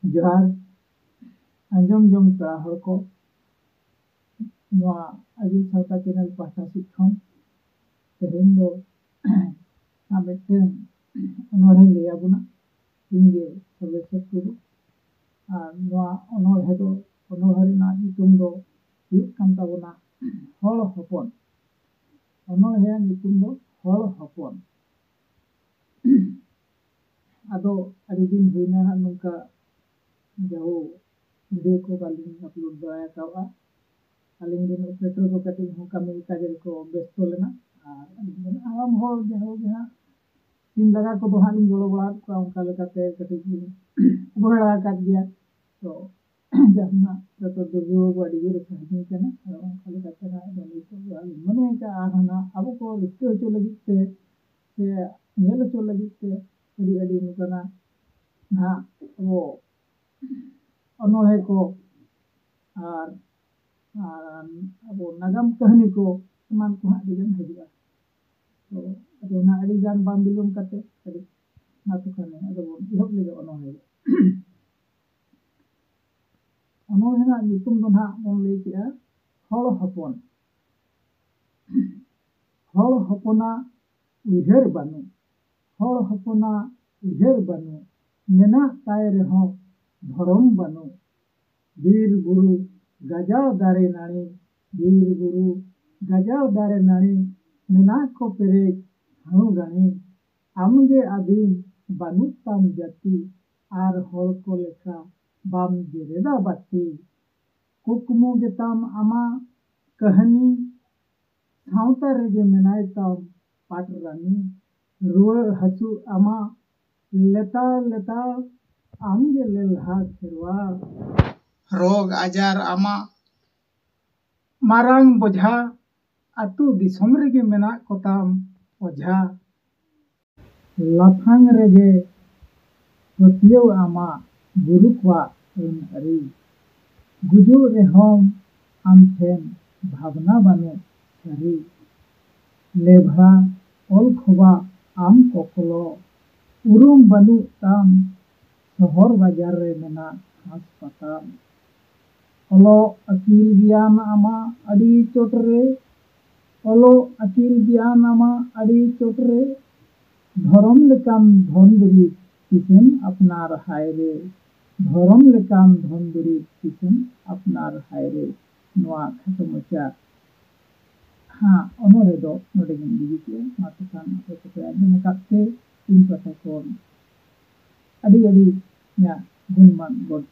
जोहार आंजम जम पेड़ा हर को नोआ आदि सावता चैनल पासा सिखन तेहेन दो आमेटे अनोहे लेया बुना इंगे सर्वेश्वर टुडू और नोआ अनोहे दो अनोहे ना नितुम दो हुयुग कान ताबोना हल हपन अनोहे नितुम दो हल हपन आदो आदि दिन हुइना नोंका जाओ वीडियो को बालिंग अपलोड दया कावा आलिंग दिन ऑपरेटर को कटिंग हो कमी काजल को व्यस्त लेना आराम हो जाओ जहां तीन लगा को दो हालिंग गोलो बड़ा को उनका लेकाते कटिंग बड़ा काट दिया तो जहां तो दुर्यो बड़ी रे सही केना और उनका लेकाते ना बनी तो मने का आना अब को रिश्ते हो लगी से नेल चो लगी से अड़ी अड़ी नुकना ना वो अनोहे को और अब नागाम कहानी को एमान को हाँ दिगन हजुआ तो अदो ना अड़ी गान बाम बिलुम कते अड़ी ना तो कने अदो इहब लेगे अनोहे अनोहे ना नितुम दो ना मन लई केआ हल हपन हल हपना उहेर बानु हल हपना उहेर बानु मेना ताय रेहो धरम बानु बीर बुरु गाजाव दारे नाणी बीर बुरु गाजाव दारे नाणी मेना को पेरे हाणु गाणी आमगे आदिम बानु ताम जाति आर हल को लेखा बाम जेरेदा बाती कुकमु गेताम आमा कहानी सावता रेगे मेनाय ताम पाट रानी रुआ हसु आमा लेता लेता आमगे लेलहा खेरवा रोग आजार आमा मारांग बोझा आतु दिसम रेगे मेना कोताम ओझा लाफांग रेगे पतियो आमा गुरु क्वा अरी गुजु रेहम आम ठेन भावना बानु सारी लेभा ओल खोबा आम कोकलो उरुम बानु ताम शहर बाजार रे मेना हासपाताल ओलो अकील ज्ञान आमा अड़ी चोटरे ओलो अकील ज्ञान आमा अड़ी चोटरे धरम लेकान धन दुरी किसेन अपनार हायरे धरम लेकान धन दुरी किसेन अपनार हायरे नोआ खातो मचा हाँ अनोरे दो नोडे गिन दिगिते मातुकान आपे आजम काते इन पता कोन अड़ी अड़ी या गुणमान गॉड